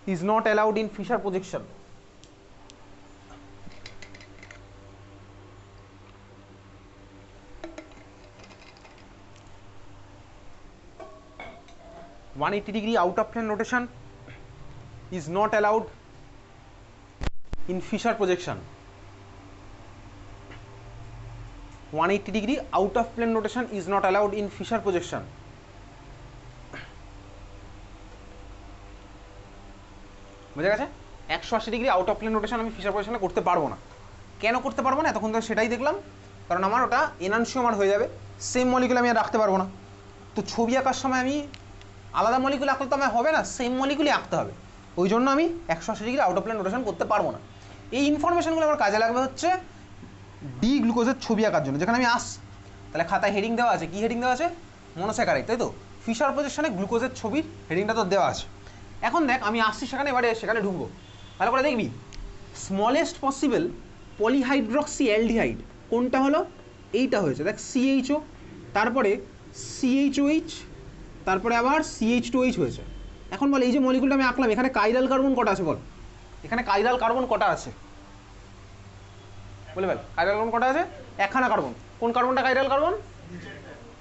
is not allowed in Fisher projection. (180° out of plane rotation is not allowed in Fisher projection. 180° out of plane rotation is not allowed in Fisher projection. বুঝা গেছে? 180° out of plane rotation আমি fisher পজিশনে করতে পারবো না। কেন করতে পারবো না? এতক্ষণ তো সেটাই দেখলাম, কারণ আমার ওটা এনানসিওমার হয়ে যাবে, সেম মলিকুল আমি আর রাখতে পারবো না। তো ছবি আঁকার সময় আমি আলাদা মলিকুল আঁকলে তো আমার হবে না, সেম মলিকুলই আঁকতে হবে। ওই জন্য আমি 180° আউট অফ প্লেন রোটেশন করতে পারবো না। এই ইনফরমেশনগুলো আমার কাজে লাগবে হচ্ছে ডি গ্লুকোজের ছবি আঁকার জন্য, যেখানে আমি আসছি। তাহলে খাতায় হেডিং দেওয়া আছে, কি হেডিং দেওয়া আছে? মনোস্যাকারাইড, তাই তো? ফিশার পজিশনে গ্লুকোজের ছবির হেডিংটা তো দেওয়া আছে। এখন দেখ আমি আসছি সেখানে, এবারে সেখানে ঢুকবো, ভালো করে দেখবি। স্মলেস্ট পসিবল পলিহাইড্রক্সি অ্যালডিহাইড কোনটা হলো? এইটা হয়েছে, দেখ CHO, তারপরে CHOH, তারপরে আবার CH2H হয়েছে। এখন বল এই যে মলিকুলটা আমি আঁকলাম, এখানে কাইরাল কার্বন কটা আছে বল? এখানে কাইরাল কার্বন কটা আছে বলে বল? কাইরাল কার্বন কটা আছে? একখানা কার্বন। কোন কার্বনটা কাইরাল কার্বন?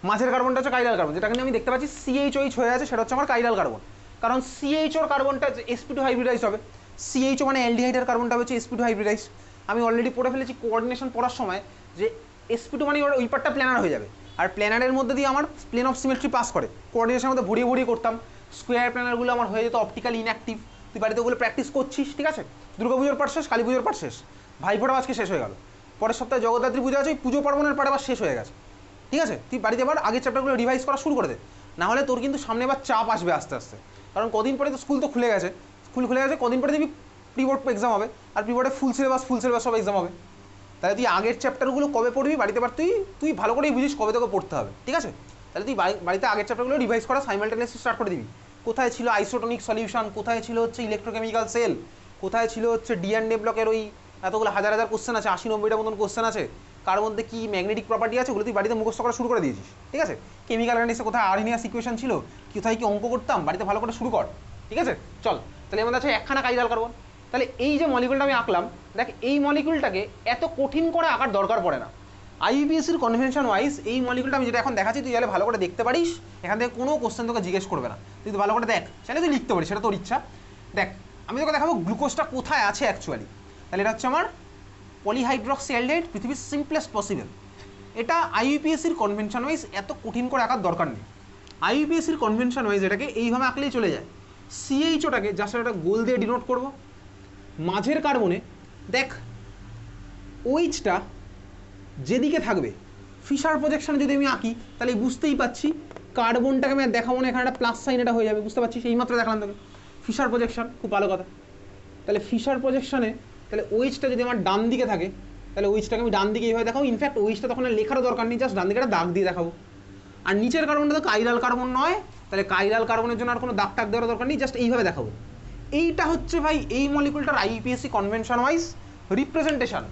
মাঝের কার্বনটা হচ্ছে কাইরাল কার্বন, যেটা কিন্তু আমি দেখতে পাচ্ছি CHOH হয়ে আছে, সেটা হচ্ছে আমার কাইরাল কার্বন। কারণ CHOর কার্বনটা sp2 হাইব্রিডাইজ হবে, CHO মানে অ্যালডিহাইডের কার্বনটা হচ্ছে sp2 হাইব্রিডাইজ। আমি অলরেডি পড়ে ফেলেছি কোঅর্ডিনেশন পড়ার সময় যে sp2 মানে ওই পার্টটা প্ল্যানার হয়ে যাবে, আর প্ল্যানারের মধ্যে দিয়ে আমার প্লেন অফ সিমেট্রি পাস করে। কোঅর্ডিনেশনের মধ্যে ভরিয়ে ভরিয়ে করতাম, স্কোয়ার প্ল্যানারগুলো আমার হয়ে যেত অপটিক্যাল ইনঅ্যাক্টিভ। তুই বাড়িতে ওগুলো প্র্যাকটিস করছিস, ঠিক আছে? দুর্গাপুজোর পাঠ শেষ, কালী পুজোর পাঠ শেষ, ভাইফোঁটা আজকে শেষ হয়ে গেল, পরের সপ্তাহে জগদ্ধাত্রী পুজো আছে, ওই পুজো পার্বণের পাঠ আবার শেষ হয়ে গেছে, ঠিক আছে? তুই বাড়িতে আবার আগের চ্যাপ্টারগুলো রিভাইজ করা শুরু করে দে, না হলে তোর কিন্তু সামনে আবার চাপ আসবে আস্তে আস্তে। কারণ কদিন পরে তো স্কুল তো খুলে গেছে, কদিন পরে দেখবি প্রি বোর্ড এক্সাম হবে, আর প্রি বোর্ডে ফুল সিলেবাস সব এক্সাম হবে। তাহলে তুই আগের চ্যাপ্টারগুলো কবে পড়বি বাড়িতে, এবার তুই ভালো করেই বুঝিস কবে তোকে পড়তে হবে, ঠিক আছে? তাহলে তুই বাড়িতে আগের চ্যাপ্টারগুলো রিভাইজ করা সাইমালটেনিয়াসলি স্টার্ট করে দিবি। কোথায় ছিল আইসোটনিক সলিউশন, কোথায় ছিল হচ্ছে ইলেকট্রোকেমিক্যাল সেল, কোথায় ছিল হচ্ছে ডি ব্লকের ওই এতগুলো হাজার হাজার কোশ্চেন আছে, 80-90টা মতন কোশ্চেন আছে, কার মধ্যে কি ম্যাগনেটিক প্রপার্টি আছে, ওগুলো তুই বাড়িতে মুখস্থ করা শুরু করে দিয়েছিস, ঠিক আছে? কেমিক্যাল অর্গানিক্সে কোথায় আর্হিনিয়াস ইকুয়েশন ছিল, কোথায় কি অঙ্ক করতাম, বাড়িতে ভালো করে শুরু কর, ঠিক আছে? চল, তাহলে আমাদের আছে একখানা কাইরাল কার্বন। তাহলে এই যে মলিকুলটা আমি আঁকলাম, দেখ এই মলিকুলটাকে এত কঠিন করে আঁকার দরকার পড়ে না। আইইউপিএসির কনভেনশন ওয়াইজ এই মলিকুলটা আমি যেটা এখন দেখাচ্ছি, তুই চাইলে ভালো করে দেখতে পারিস, এখান থেকে কোনো কোশ্চেন তোকে জিজ্ঞেস করবে না, তুই ভালো করে দেখ, চাইলে তুই লিখতে পারিস, সেটা তোর ইচ্ছা। দেখ আমি তোকে দেখাবো গ্লুকোজটা কোথায় আছে অ্যাকচুয়ালি। তাহলে এটা হচ্ছে আমার পলিহাইড্রক্সি অ্যালডিহাইড, পৃথিবীর সিম্পলেস্ট পসিবল। এটা আইইউপিএসির কনভেনশন ওয়াইজ এত কঠিন করে আঁকার দরকার নেই। আইইউপিএসির কনভেনশন ওয়াইজ এটাকে এইভাবে আঁকলেই চলে যায়। CHOটাকে জাস্ট একটা গোল দিয়ে ডিনোট করব, মাঝের কার্বনে দেখ ওইচটা যেদিকে থাকবে ফিশার প্রজেকশনে যদি আমি আঁকি, তাহলে বুঝতেই পাচ্ছি কার্বনটাকে আমি দেখাবো না, এখানে একটা প্লাস সাইন এটা হয়ে যাবে, বুঝতে পারছিস? এইমাত্র দেখালাম তোকে ফিশার প্রজেকশন, খুব ভালো কথা। তাহলে ফিশার প্রজেকশনে তাহলে ওইচটা যদি আমার ডান দিকে থাকে, তাহলে ওইচটাকে আমি ডান দিকে এইভাবে দেখাবো। ইনফ্যাক্ট ওইচটা তখন লেখারও দরকার নেই, জাস্ট ডান দিকে একটা দাগ দিয়ে দেখাবো। আর নিচের কার্বনটা তো কাইরাল কার্বন নয়, তাহলে কাইরাল কার্বনের জন্য আর কোনো দাগ টাগ দেওয়ার দরকার নেই, জাস্ট এইভাবে দেখাবো। এইটা হচ্ছে ভাই এই মলিকুলটার আইইউপিএসি কনভেনশন ওয়াইজ রিপ্রেজেন্টেশন,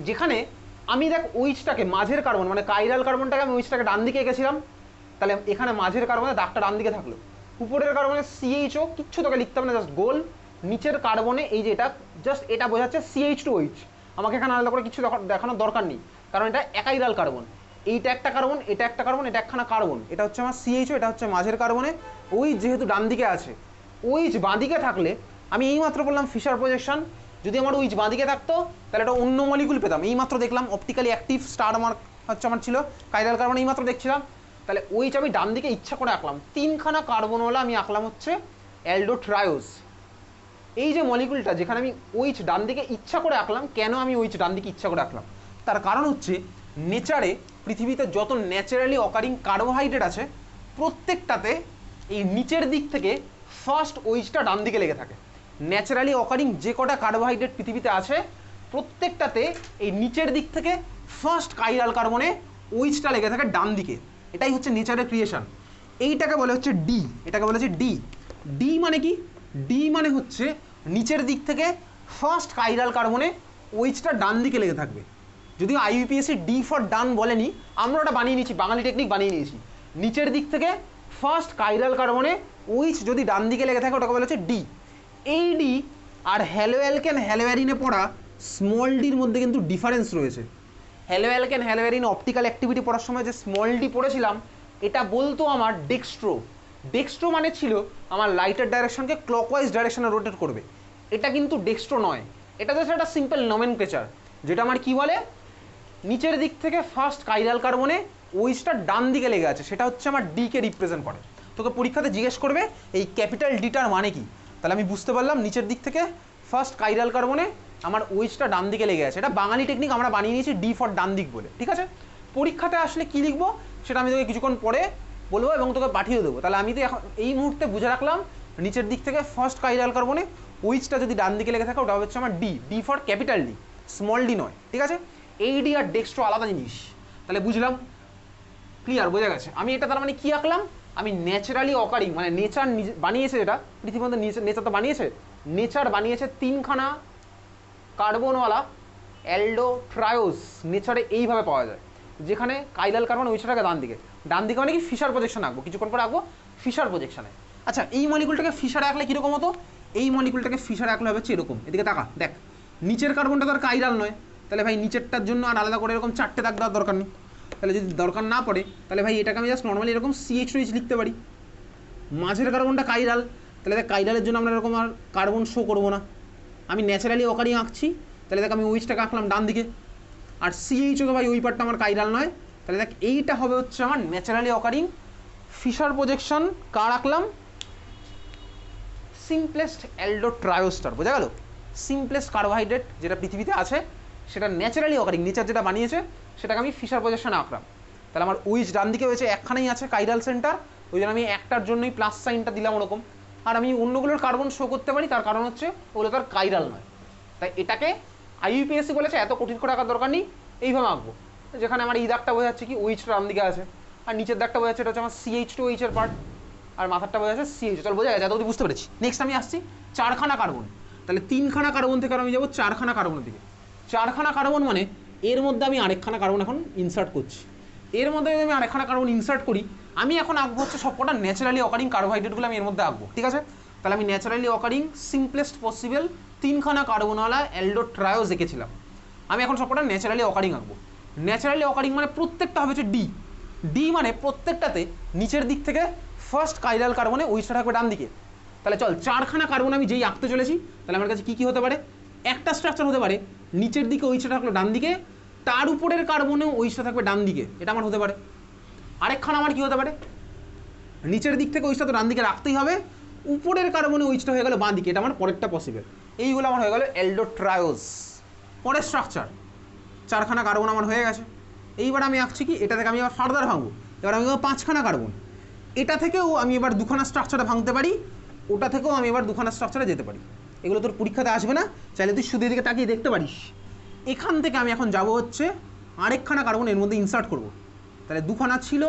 যেখানে আমি দেখ ওইচটাকে মাঝের কার্বন মানে কাইরাল কার্বনটাকে আমি ওইচটাকে ডান দিকে এঁকেছিলাম, তাহলে এখানে মাঝের কার্বনে দাগটা ডান দিকে থাকলো, উপরের কার্বনে CHO কিচ্ছু তোকে লিখতে হবে না, জাস্ট গোল। নিচের কার্বনে এই যে এটা জাস্ট এটা বোঝাচ্ছে CH2OH, আমাকে এখানে আলাদা করে কিছু দেখানোর দরকার নেই, কারণ এটা একাইরাল কার্বন, এইটা একটা কার্বন, এটা একটা কার্বন, এটা একখানা কার্বন, এটা হচ্ছে আমার CHO, এটা হচ্ছে মাঝের কার্বনে। ওই যেহেতু ডান দিকে আছে, ওইচ বাঁ দিকে থাকলে আমি এইমাত্র বললাম ফিশার প্রজেকশন, যদি আমার ওইচ বাঁ দিকে থাকতো তাহলে এটা অন্য মলিকুল পেতাম। এইমাত্র দেখলাম অপটিক্যালি অ্যাক্টিভ স্টার আমার হচ্ছে আমার ছিল কাইরাল কার্বন, এইমাত্র দেখছিলাম। তাহলে ওইচ আমি ডান দিকে ইচ্ছা করে আঁকলাম, তিনখানা কার্বনওয়ালা আমি আঁকলাম হচ্ছে অ্যালডোট্রায়োজ। এই যে মলিকুলটা যেখানে আমি ওইচ ডান দিকে ইচ্ছা করে আঁকলাম, কেন আমি ওইচ ডান দিকে ইচ্ছা করে আঁকলাম? তার কারণ হচ্ছে নেচারে পৃথিবীতে যত ন্যাচারালি অকারিং কার্বোহাইড্রেট আছে প্রত্যেকটাতে এই নিচের দিক থেকে ফার্স্ট ওইচটা ডান দিকে লেগে থাকে। ন্যাচারালি অকারিং যে কটা কার্বোহাইড্রেট পৃথিবীতে আছে প্রত্যেকটাতে এই নিচের দিক থেকে ফার্স্ট কাইরাল কার্বনে ওইচটা লেগে থাকে ডান দিকে, এটাই হচ্ছে নেচারের ক্রিয়েশন। এইটাকে বলে হচ্ছে ডি, এটাকে বলে হচ্ছে ডি। ডি মানে কি? ডি মানে হচ্ছে নিচের দিক থেকে ফার্স্ট কাইরাল কার্বনে ওইচটা ডান দিকে লেগে থাকবে। যদিও আইইউপিএসি ডি ফর ডান বলেনি, আমরা ওটা বানিয়ে নিয়েছি, বাঙালি টেকনিক বানিয়ে নিয়েছি। নিচের দিক থেকে ফার্স্ট কাইরাল কার্বনে ওইচ যদি ডান দিকে লেগে থাকে ওটাকে বলা হচ্ছে ডি। এই ডি আর হ্যালোঅ্যালকেন হ্যালোঅ্যারিনে পড়া স্মল ডির মধ্যে কিন্তু ডিফারেন্স রয়েছে। হ্যালোঅ্যালকেন হ্যালোঅ্যারিন অপটিক্যাল অ্যাক্টিভিটি পড়ার সময় যে স্মল ডি পড়েছিলাম, এটা বলতো আমার ডেক্সট্রো। ডেক্সট্রো মানে ছিল আমার লাইটের ডাইরেকশনকে ক্লকওয়াইজ ডাইরেকশনে রোটেট করবে। এটা কিন্তু ডেক্সট্রো নয়, এটা জাস্ট একটা সিম্পল নমেনক্লেচার, যেটা আমার কি বলে, নিচের দিক থেকে ফার্স্ট কাইরাল কার্বনে ওইসটা ডান দিকে লেগে আছে, সেটা হচ্ছে আমার ডিকে রিপ্রেজেন্ট করে। তোকে পরীক্ষাতে জিজ্ঞেস করবে এই ক্যাপিটাল ডিটার মানে কি, তাহলে আমি বুঝতে পারলাম নিচের দিক থেকে ফার্স্ট কাইরাল কার্বনে আমার ওইসটা ডান দিকে লেগে আছে। এটা বাঙালি টেকনিক, আমরা বানিয়ে নিয়েছি ডি ফর ডান দিক বলে, ঠিক আছে। পরীক্ষাতে আসলে কি লিখবো সেটা আমি তোকে কিছুক্ষণ পরে বলবো এবং তোকে পাঠিয়ে দেবো। তাহলে আমি তো এখন এই মুহূর্তে বুঝে রাখলাম নিচের দিক থেকে ফার্স্ট কাইরাল কার্বনে ওইচটা যদি ডান দিকে লেগে থাকে ওটা হচ্ছে আমার D, D for capital D, small D নয়, ঠিক আছে। এইডি আর ডেক্সট্রো আলাদা জিনিস, তাহলে বুঝলাম, ক্লিয়ার, বোঝা গেছে। আমি এটা তার মানে কি আঁকলাম, আমি ন্যাচারালি অকারিং মানে নেচার বানিয়েছে, যেটা পৃথিবীর মধ্যে নেচার তো বানিয়েছে, নেচার বানিয়েছে তিনখানা কার্বনওয়ালা অ্যালডোট্রায়োস। নেচারে এইভাবে পাওয়া যায়, যেখানে কাইরাল কার্বন ওইটাকে ডান দিকে, ডান দিকে মানে কি ফিশার প্রজেকশন আঁকবো, কিছুক্ষণ পরে আঁকবো ফিশার প্রজেকশনে। আচ্ছা, এই মলিকুলটাকে ফিশারে আঁকলে কীরকম হতো, এই মলিকুলটাকে ফিশারে আঁকলে হবে হচ্ছে এরকম, এদিকে তাকা দেখ, নিচের কার্বনটা তো আর কাইরাল নয়, তাহলে ভাই নিচেরটার জন্য আর আলাদা করে এরকম চারটে দাগ দেওয়ার দরকার নেই। তাহলে যদি দরকার না পড়ে তাহলে ভাই এটাকে আমি জাস্ট নর্মালি এরকম CH2H লিখতে পারি। মাঝের কার্বনটা কাইরাল, তাহলে দেখ কাইরালের জন্য আমরা এরকম আর কার্বন শো করবো না, আমি ন্যাচারালি অকারিং আঁকছি, তাহলে দেখ আমি ওইচটাকে আঁকলাম ডান দিকে। আর CH2 তো ভাই ওই পার্টটা আমার কাইরাল নয়, তাহলে দেখ এইটা হবে হচ্ছে আমার ন্যাচারালি অকারিং ফিশার প্রজেকশন। কার আঁকলাম, সিম্পলেস্ট অ্যালডোট্রায়োস্টার, বোঝা গেল। সিম্পলেস্ট কার্বোহাইড্রেট যেটা পৃথিবীতে আছে সেটা ন্যাচারালি অকারিং, নেচার যেটা বানিয়েছে সেটাকে আমি ফিশার প্রজেকশনে আঁকলাম। তাহলে আমার উইচ ডান দিকে হয়েছে, একখানেই আছে কাইরাল সেন্টার, ওই জন্য আমি একটার জন্যই প্লাস সাইনটা দিলাম ওরকম। আর আমি অন্যগুলোর কার্বন শো করতে পারি, তার কারণ হচ্ছে ওগুলো তার কাইরাল নয়। তাই এটাকে IUPAC বলেছে এত কঠিন করে আঁকার দরকার নেই, এইভাবে আঁকবো, যেখানে আমার এই দাগটা বোঝা যাচ্ছে কি উইচটা ডান দিকে আছে, আর নিচের দাগটা বোঝা যাচ্ছে এটা হচ্ছে আমার CH2H এর পার্ট, আর মাথারটা বোঝা যাচ্ছে CH। চল বোঝা গেছে, এত অবধি বুঝতে পেরেছি। নেক্সট আমি আসছি চারখানা কার্বন, তাহলে তিনখানা কার্বন থেকে আমি যাবো চারখানা কার্বনের দিকে। চারখানা কার্বন মানে এর মধ্যে আমি আরেকখানা কার্বন এখন ইনসার্ট করছি, এর মধ্যে যদি আমি আরেকখানা কার্বন ইনসার্ট করি, আমি এখন আঁকবো হচ্ছে সবকটা ন্যাচারালি অকারিং কার্বোহাইড্রেটগুলো আমি এর মধ্যে আঁকবো, ঠিক আছে। তাহলে আমি ন্যাচারালি অকারিং সিম্পলেস্ট পসিবল তিনখানা কার্বনওয়ালা অ্যালডোট্রায়োস এঁকেছিলাম, আমি এখন সবকটা ন্যাচারালি অকারিং আঁকবো। ন্যাচারালি অকারিং মানে প্রত্যেকটা হবে হচ্ছে ডি, ডি মানে প্রত্যেকটাতে নিচের দিক থেকে ফার্স্ট কাইরাল কার্বনে ওইটা থাকবে ডান দিকে। তাহলে চল চারখানা কার্বন আমি যেই আঁকতে চলেছি, তাহলে আমার কাছে কী কী হতে পারে, একটা স্ট্রাকচার হতে পারে নিচের দিকে ওইটা থাকলো ডান দিকে, তার উপরের কার্বনেও ওইটা থাকবে ডান দিকে, এটা আমার হতে পারে। আরেকখানা আমার কী হতে পারে, নিচের দিক থেকে ওইটা তো ডান দিকে রাখতেই হবে, উপরের কার্বনে ওইটা হয়ে গেল বাঁ দিকে, এটা আমার পরেরটা পসিবল। এইগুলো আমার হয়ে গেল অ্যালডোট্রায়োস। পরের স্ট্রাকচার চারখানা কার্বন আমার হয়ে গেছে। এইবার আমি আঁকছি কি, এটা থেকে আমি আবার ফার্দার ভাঙবো, এবার আমি পাঁচখানা কার্বন, এটা থেকেও আমি এবার দুখানা স্ট্রাকচারে ভাঙতে পারি, ওটা থেকেও আমি এবার দুখানা স্ট্রাকচারে যেতে পারি। এগুলো তোর পরীক্ষাতে আসবে না, চাইলে তুই শুধু দিকে তাকিয়ে দেখতে পারিস। এখান থেকে আমি এখন যাব হচ্ছে আরেকখানা কার্বন এর মধ্যে ইনসার্ট করব, তাহলে দুখানা ছিল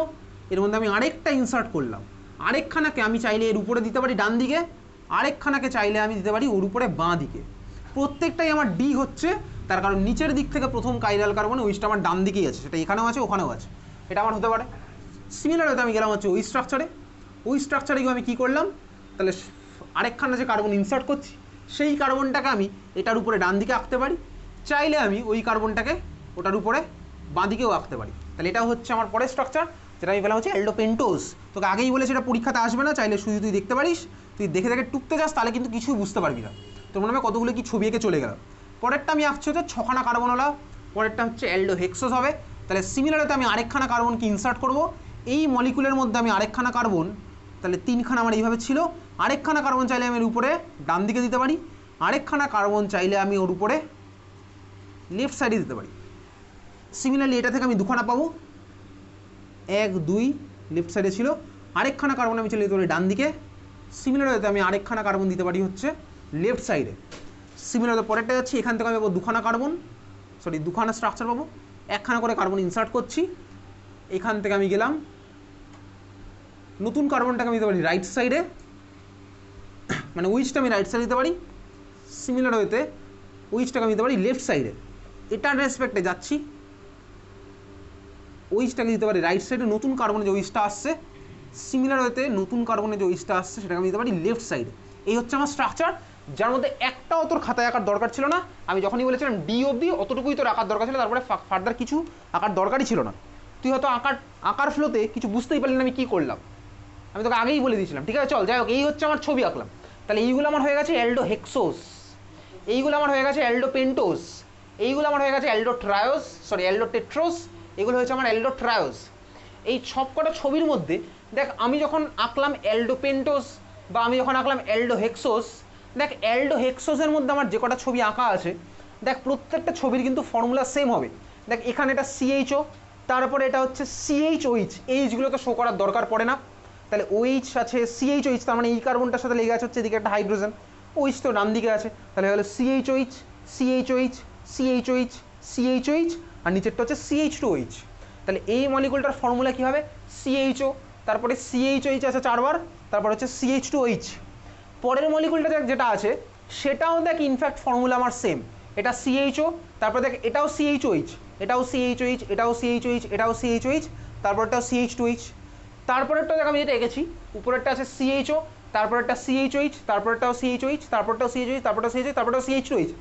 এর মধ্যে আমি আরেকটা ইনসার্ট করলাম, আরেকখানাকে আমি চাইলে এর উপরে দিতে পারি ডান দিকে, আরেকখানাকে চাইলে আমি দিতে পারি ওর উপরে বাঁ দিকে। প্রত্যেকটাই আমার ডি হচ্ছে, তার কারণ নিচের দিক থেকে প্রথম কাইরাল কার্বন ওইটা আমার ডান দিকেই আছে, সেটা এখানেও আছে ওখানেও আছে, এটা আমার হতে পারে। সিমিলার হয়তো আমি গেলাম হচ্ছে ওই স্ট্রাকচারে, ওই স্ট্রাকচারে গিয়ে আমি কী করলাম, তাহলে আরেকখানা যে কার্বন ইনসার্ট করছি সেই কার্বনটাকে আমি এটার উপরে ডান দিকে আঁকতে পারি, চাইলে আমি ওই কার্বনটাকে ওটার উপরে বাঁ দিকেও আঁকতে পারি। তাহলে এটাও হচ্ছে আমার পরের স্ট্রাকচার, যেটা আমি বলা হচ্ছে অ্যালডোপেন্টোজ। তোকে আগেই বলে সেটা পরীক্ষাতে আসবে না, চাইলে শুধু তুই দেখতে পারিস, তুই দেখে দেখে টুকতে যাস তাহলে কিন্তু কিছুই বুঝতে পারবি না, তোর মনে হবে কতগুলো কি ছবি এঁকে চলে গেল। পরেরটা আমি আঁকছি হচ্ছে ছখানা কার্বনওয়ালা, পরেরটা হচ্ছে অ্যালডোহেক্সোস হবে। তাহলে সিমিলারতে আমি আরেকখানা কার্বনকে ইনসার্ট করব, এই মলিকুলের মধ্যে আমি আরেকখানা কার্বন, তাহলে তিনখানা আমার এইভাবে ছিল, আরেকখানা কার্বন চাইলে আমি এর উপরে ডান দিকে দিতে পারি, আরেকখানা কার্বন চাইলে আমি ওর উপরে লেফট সাইডে দিতে পারি। সিমিলারলি এটা থেকে আমি দুখানা পাবো, 1 2 লেফট সাইডে ছিল, আরেকখানা কার্বন আমি চলে দিতে পারি ডান দিকে, সিমিলার হতে আমি আরেকখানা কার্বন দিতে পারি হচ্ছে লেফট সাইডে। সিমিলার পরেরটা যাচ্ছি, এখান থেকে আমি পাবো দুখানা কার্বন, সরি দুখানা স্ট্রাকচার পাবো, একখানা করে কার্বন ইনসার্ট করছি, এখান থেকে আমি গেলাম নতুন কার্বনটাকে আমি দিতে পারি রাইট সাইডে, মানে উইচটা আমি রাইট সাইডে দিতে পারি, সিমিলার হতে উইচটাকে আমি দিতে পারি লেফট সাইডে। এটার রেসপেক্টে যাচ্ছি, উইচটাকে দিতে পারি রাইট সাইডে, নতুন কার্বনে যে উইচটা আসছে, সিমিলার হতে নতুন কার্বনে যে উইচটা আসছে সেটাকে আমি দিতে পারি লেফট সাইডে। এই হচ্ছে আমার স্ট্রাকচার, যার মধ্যে একটাও তোর খাতায় আঁকার দরকার ছিল না। আমি যখনই বলেছিলাম ডি অবধি অতটুকুই তোর আঁকার দরকার ছিল, তারপরে ফার্দার কিছু আঁকার দরকারই ছিল না। তুই হয়তো আঁকার ফ্লোতে কিছু বুঝতেই পারলি না আমি কী করলাম, আমি তোকে আগেই বলে দিয়েছিলাম। ঠিক আছে, চল যাই হোক, এই হচ্ছে আমার ছবি আঁকলাম। তাহলে এইগুলো আমার হয়ে গেছে অ্যালডোহেক্সোস, এইগুলো আমার হয়ে গেছে অ্যালডোপেন্টোস, এইগুলো আমার হয়ে গেছে অ্যালডোটেট্রোস, এগুলো হয়েছে আমার অ্যালডোট্রায়োস। এই সবকটা ছবির মধ্যে দেখ, আমি যখন আঁকলাম অ্যালডোপেন্টোস বা আমি যখন আঁকলাম অ্যালডোহেক্সোস, দেখ অ্যালডোহেক্সোসের মধ্যে আমার যে কটা ছবি আঁকা আছে, দেখ প্রত্যেকটা ছবির কিন্তু ফর্মুলা সেম হবে। দেখ এখানে এটা সিএইচও, তারপরে এটা হচ্ছে সিএইচওইচ, এইচগুলো তো শো করার দরকার পড়ে না। তাহলে ওইচ আছে, সিএইচওইচ, তার মানে এই কার্বনটার সাথে লেগে আছে হচ্ছে এদিকে একটা হাইড্রোজেন, ওইচ তো ডান দিকে আছে, তাহলে হলো সিএইচওইচ, সিএইচওইচ, সিএইচওইচ, সিএইচওইচ, আর নিচেরটা হচ্ছে CH2OH। তাহলে এই মলিকুলটার ফর্মুলা কী হবে? CHO, তারপরে CHOH আছে 4 বার, তারপর হচ্ছে CH2OH। পরের মলিকুলটা যেটা আছে সেটাও দেখ ইনফ্যাক্ট ফর্মুলা আমার সেম, এটা CHO, তারপর দেখ এটাও CHOH, এটাও CHOH, এটাও CHOH, এটাও CHOH, তারপরটাও CH2OH। তারপরেরটা দেখ আমি যেটা এঁকেছি, উপরেরটা আছে CHO, তারপরেরটা CHOH, তারপরেরটাও CHOH, তারপরটাও CHOH, তারপরটাও CHOH, তারপরটাও CH2OH।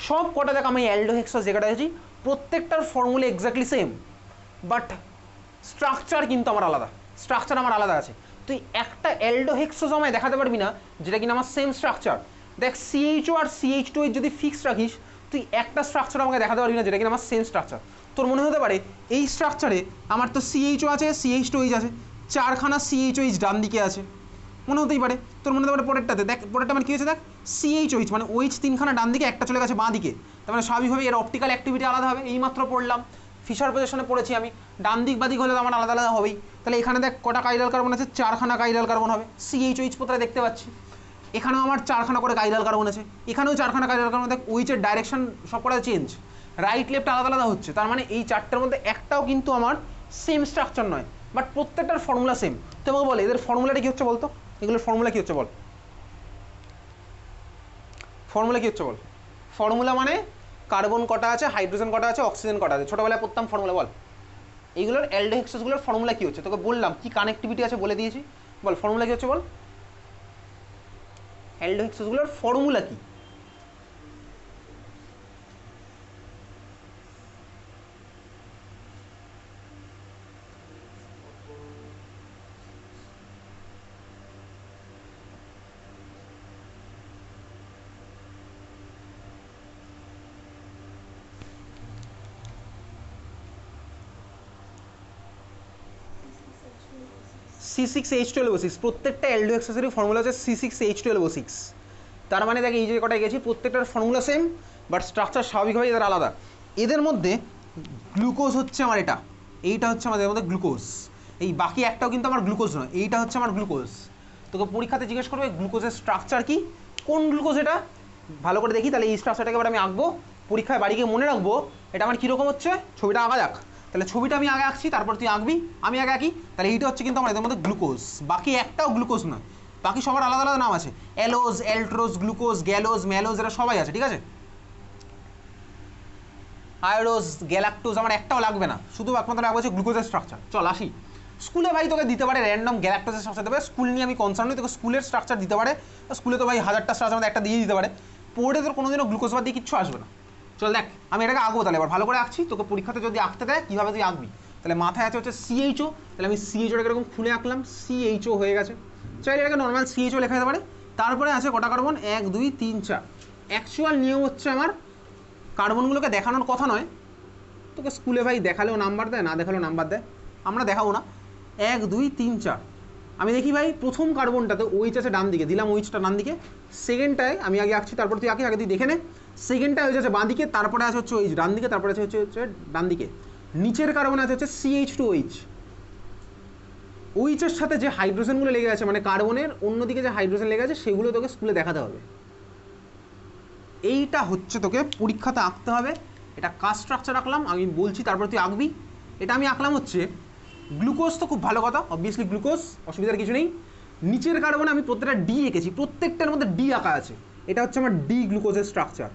সব কটা দেখ আমি অ্যালডোহেক্সোস যেটা দেখেছি প্রত্যেকটার formula exactly same, but structure কিন্তু আমার আলাদা, স্ট্রাকচার আমার আলাদা আছে। তুই একটা অ্যালডোহেক্সোস আমায় দেখাতে পারবি না যেটা কিনা আমার সেম স্ট্রাকচার। দেখ CHO আর CH2OH যদি ফিক্স রাখিস, তুই একটা স্ট্রাকচার আমাকে দেখাতে পারবি না যেটা কিনা আমার সেম স্ট্রাকচার। তোর মনে হতে পারে এই স্ট্রাকচারে আমার তো CHO আছে, CH2OH আছে, 4খানা CHOH ডান দিকে আছে, মনে হতেই পারে। তোর মনে হতে পারে পরেরটাতে, দেখ পরেরটা মানে কী হয়েছে, দেখ CHOH মানে OH 3খানা ডান দিকে, একটা চলে গেছে বাঁ দিকে, তার মানে স্বাভাবিকভাবে এর অপটিক্যাল অ্যাক্টিভিটি আলাদা হবে। এইমাত্র পড়লাম, ফিশার পজিশনে পড়েছি আমি, ডান দিক বাদিক হলে আমার আলাদা আলাদা হবেই। তাহলে এখানে দেখ কটা কাইরাল কার্বন আছে, 4খানা কাইরাল কার্বন হবে, CHOH কোথায় দেখতে পাচ্ছি, এখানেও আমার 4খানা করে কাইরাল কার্বন আছে, এখানেও 4খানা কাইরাল কার্বন। দেখ ওইচের ডাইরেকশন সব কটা চেঞ্জ, রাইট লেফট আলাদা আলাদা হচ্ছে, তার মানে এই চারটের মধ্যে একটাও কিন্তু আমার সেম স্ট্রাকচার নয়, বাট প্রত্যেকটার ফর্মুলা সেম। তো আমাকে বলে এদের ফর্মুলাটা কী হচ্ছে বলতো, এগুলোর ফর্মুলা কী হচ্ছে বল, ফর্মুলা কী হচ্ছে বল? ফর্মুলা মানে কার্বন কটা আছে, হাইড্রোজেন কটা আছে, অক্সিজেন কটা আছে, ছোটোবেলায় পড়তাম ফর্মুলা। বল এইগুলোর অ্যালডোহেক্সোসগুলোর ফর্মুলা কী হচ্ছে, তোকে বললাম কী কানেক্টিভিটি আছে বলে দিয়েছি, বল ফর্মুলা কী হচ্ছে বল, অ্যালডোহেক্সোসগুলোর ফর্মুলা কী? C6H12O6, প্রত্যেকটা অ্যালডোহেক্সোসেরই ফর্মুলা হচ্ছে C6H12O6। তার মানে দেখ এই যে কটা গেছি প্রত্যেকটার ফর্মুলা সেম, বাট স্ট্রাকচার স্বাভাবিকভাবেই এদের আলাদা। এদের মধ্যে গ্লুকোজ হচ্ছে আমার এটা, এইটা হচ্ছে আমাদের মধ্যে গ্লুকোজ, এই বাকি একটাও কিন্তু আমার গ্লুকোজ নয়, এইটা হচ্ছে আমার গ্লুকোজ। তোকে পরীক্ষাতে জিজ্ঞেস করবে গ্লুকোজের স্ট্রাকচার কি, কোন গ্লুকোজ এটা, ভালো করে দেখি, তাহলে এই স্ট্রাকচারটাকে এবার আমি আঁকবো, পরীক্ষায় বাড়ি গিয়ে মনে রাখবো এটা আমার কীরকম হচ্ছে, ছবিটা আঁকা যাক। তাহলে ছবিটা আমি আগে আঁকছি, তারপর তুই আঁকবি, আমি আগে আঁকি। তাহলে এইটা হচ্ছে কিন্তু আমার এদের মধ্যে গ্লুকোজ, বাকি একটাও গ্লুকোজ নয়, বাকি সবার আলাদা আলাদা নাম আছে, অ্যালোজ, অ্যালট্রোজ, গ্লুকোজ, গ্যালোজ, ম্যালোজ, এরা সবাই আছে, ঠিক আছে। আয়োডোজ, গ্যালাক্টোজ আমার একটাও লাগবে না, শুধু একমাত্র লাগবে হচ্ছে গ্লুকোজের স্ট্রাকচার। চল আসি, স্কুলে ভাই তোকে দিতে পারে র্যান্ডম গ্যালাক্টোজের স্ট্রাকচার দেবে, স্কুল নিয়ে আমি কনসার্ন নই, তোকে স্কুলের স্ট্রাকচার দিতে পারে, স্কুলে তো ভাই 1000টা স্ট্রাকচার মধ্যে একটা দিয়ে দিতে পারে, পড়ে তোর কোনোদিনও গ্লুকোজ বাদ দিয়ে কিচ্ছু আসবে না। চল দেখ আমি এটাকে আঁকবো, তাহলে এবার ভালো করে আঁকছি, তোকে পরীক্ষাতে যদি আঁকতে দেয় কীভাবে তুই আঁকবি। তাহলে মাথায় আছে হচ্ছে CHO, তাহলে আমি CHOটাকে এরকম খুলে আঁকলাম, CHO হয়ে গেছে, চাইলে এটাকে নর্মাল CHO লেখা যেতে পারে। তারপরে আছে কটা কার্বন, 1 2 3 4। অ্যাকচুয়াল নিয়ম হচ্ছে আমার কার্বনগুলোকে দেখানোর কথা নয়, তোকে স্কুলে ভাই দেখালেও নাম্বার দেয়, না দেখালেও নাম্বার দেয়, আমরা দেখাবো না। 1 2 3 4 আমি দেখি ভাই প্রথম কার্বনটাতে OH আছে ডান দিকে, দিলাম OHটা ডান দিকে। সেকেন্ডটায় আমি আগে আঁকছি, তারপর তুই আগে তুই দেখে নে। সেকেন্ডটায় OH আছে বাঁ দিকে, তারপরে আছে হচ্ছে OH ডান দিকে, তারপরে আছে হচ্ছে ডান দিকে। নিচের কার্বন আছে হচ্ছে CH2OH। OH এর সাথে যে হাইড্রোজেনগুলো লেগে আছে, মানে কার্বনের অন্যদিকে যে হাইড্রোজেন লেগে আছে, সেগুলো তোকে স্কুলে দেখাতে হবে। এইটা হচ্ছে তোকে পরীক্ষাতে আঁকতে হবে। এটা কাজ স্ট্রাকচার আঁকলাম, আমি বলছি তারপর তুই আঁকবি। এটা আমি আঁকলাম হচ্ছে গ্লুকোজ, তো খুব ভালো কথা, অবভিয়াসলি গ্লুকোজ, অসুবিধার কিছু নেই। নিচের কার্বনে আমি প্রত্যেকটা ডি এঁকেছি, প্রত্যেকটার মধ্যে ডি আঁকা আছে, এটা হচ্ছে আমার ডি গ্লুকোজের স্ট্রাকচার,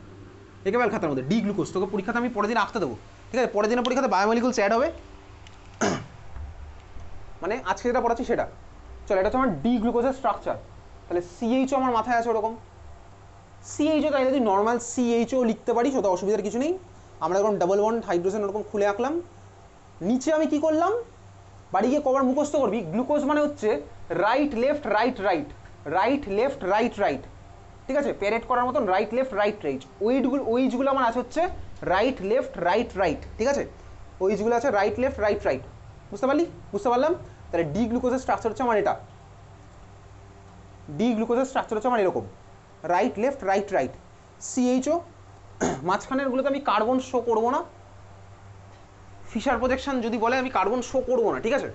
একেবারে খাতার মধ্যে ডি গ্লুকোজ। তোকে পরীক্ষাতে আমি পরের দিন আঁকতে দেবো, ঠিক আছে, পরের দিনের পরীক্ষাতে বায়োমলিকুলস অ্যাড হবে, মানে আজকে যেটা পড়াচ্ছি সেটা। চলো এটা হচ্ছে আমার ডি গ্লুকোজের স্ট্রাকচার, তাহলে CHO আমার মাথায় আছে ওরকম, সিএইচও তাই যদি নর্মাল সিএইচও লিখতে পারি, সেটা অসুবিধার কিছু নেই। আমরা এরকম ডাবল বন্ড হাইড্রোজেন ওরকম খুলে আঁকলাম। নিচে আমি কি করলাম, বাড়ি গিয়ে কবার মুখস্থ করবি, গ্লুকোজ মানে হচ্ছে right left right right, right left right right, ঠিক আছে, প্যারেড করার মতন রাইট লেফট রাইট রাইট। ওইজগুলো আমার আছে হচ্ছে রাইট লেফট রাইট রাইট, ঠিক আছে, ওইজগুলো আছে রাইট লেফট রাইট রাইট। বুঝতে পারলি? বুঝতে পারলাম। তাহলে ডি গ্লুকোজের স্ট্রাকচার হচ্ছে আমার এটা, ডি গ্লুকোজের স্ট্রাকচার হচ্ছে আমার এরকম right left right right. CHO মাঝখানেরগুলোতে আমি কার্বন শো করবো না, ফিশার প্রজেকশন যদি বলে আমি কার্বন শো করবো না, ঠিক আছে,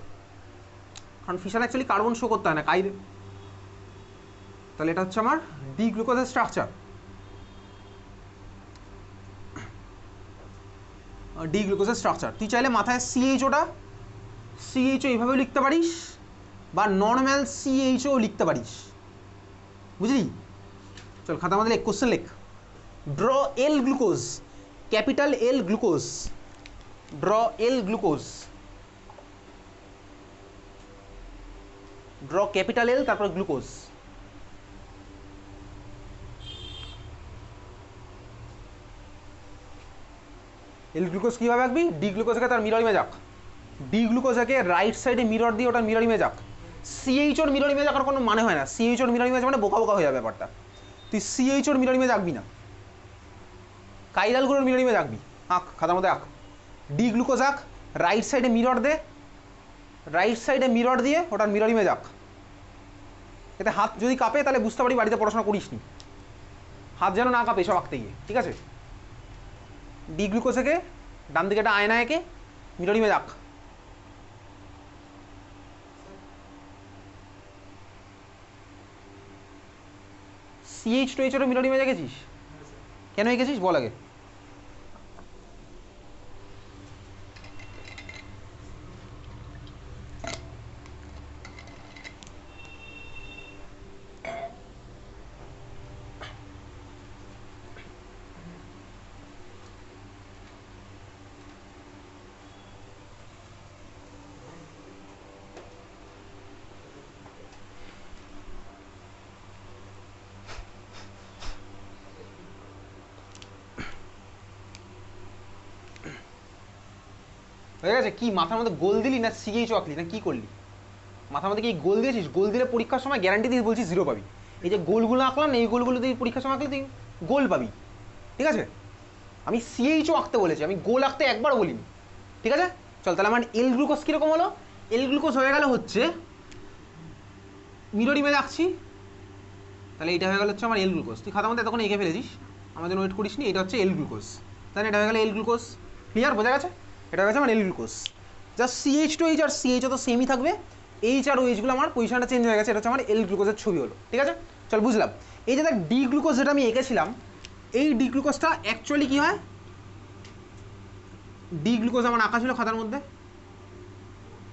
কারণ ফিশার অ্যাকচুয়ালি কার্বন শো করতে হয় না কাইরে। তাহলে এটা হচ্ছে আমার ডি গ্লুকোজের স্ট্রাকচার, ডি গ্লুকোজের স্ট্রাকচার। তুই চাইলে মাথায় সিএইচওটা, সিএইচও এইভাবেও লিখতে পারিস বা নর্মাল সিএইচও লিখতে পারিস, বুঝলি? চল খাতা আমাদের কোশ্চেন লেখ। Draw L glucose, capital L glucose, draw L glucose, draw capital L তারপর গ্লুকোজ। এল গ্লুকোজ কীভাবে আঁকবি, ডি গ্লুকোজকে তার মিরর ইমেজ আঁক, ডি গ্লুকোজকে রাইট সাইডে মিরর দিয়ে ওটার মিরর ইমেজ আঁক। সিএইচওর মিরর ইমেজ আঁকার কোনো মানে হয় না, সিএইচওর মিরর ইমেজ মানে বোকা বোকা হয়ে যাবে ব্যাপারটা। তুই সিএইচওর মিরর ইমেজ আঁকবি না, কাইরালগুলোর মিরর ইমেজ আঁকবি। আঁক, খাতার মধ্যে আঁক, ডি গ্লুকোজ আঁক, রাইট সাইডে মিরর দে, রাইট সাইডে মিরর দিয়ে ওটার মিরর ইমেজ আঁক। এতে হাত যদি কাঁপে তাহলে বুঝতে পারি বাড়িতে পড়াশোনা করিস নি, হাত যেন না কাঁপে সব আঁকতে গিয়ে, ঠিক আছে। ডি গ্লুকোজকে ডান দিকে একটা আয়না এঁকে মিরর ইমেজ আঁক। সিএইচ2এইচেরও মিরর ইমেজ এঁকেছিস? কেন এঁকেছিস বল আগে। হয়ে গেছে? কি মাথার মধ্যে গোল দিলি না সিএইচ আঁকলি না কি করলি? মাথার মধ্যে কি গোল দিয়েছিস? গোল দিলে পরীক্ষার সময় গ্যারান্টি দিয়ে বলছিস 0 পাবি। এই যে গোলগুলো আঁকলাম না, এই গোলগুলো দিয়ে পরীক্ষার সময় আঁকলে তুই গোল পাবি, ঠিক আছে। আমি সিএইচও আঁকতে বলেছি, আমি গোল আঁকতে একবার বলিনি, ঠিক আছে। চল তাহলে আমার এল গ্লুকোজ কীরকম হলো, এল গ্লুকোজ হয়ে গেল হচ্ছে মিরর ইমেজ আঁকছি, তাহলে এটা হয়ে গেল হচ্ছে আমার এল গ্লুকোজ। তুই খাতার মধ্যে তখন এঁকে ফেলেছিস, আমাদের ওয়েট করিস নি, এটা হচ্ছে এল গ্লুকোজ, তাহলে এটা হয়ে গেল এল গ্লুকোজ। ক্লিয়ার? বোঝা গেছে? এটা হয়ে গেছে আমার এল গ্লুকোজ। জাস্ট সিএইচ2এইচ আর সিএইচও তো সেমই থাকবে, এইচ আর ওইচগুলো আমার পজিশনটা চেঞ্জ হয়ে গেছে, এটা হচ্ছে আমার এল গ্লুকোজের ছবি হলো, ঠিক আছে। চল বুঝলাম। এই যে দেখ ডি গ্লুকোজ যেটা আমি এঁকেছিলাম, এই ডি গ্লুকোজটা অ্যাকচুয়ালি কী হয়, ডি গ্লুকোজ আমার আঁকা ছিল খাতার মধ্যে,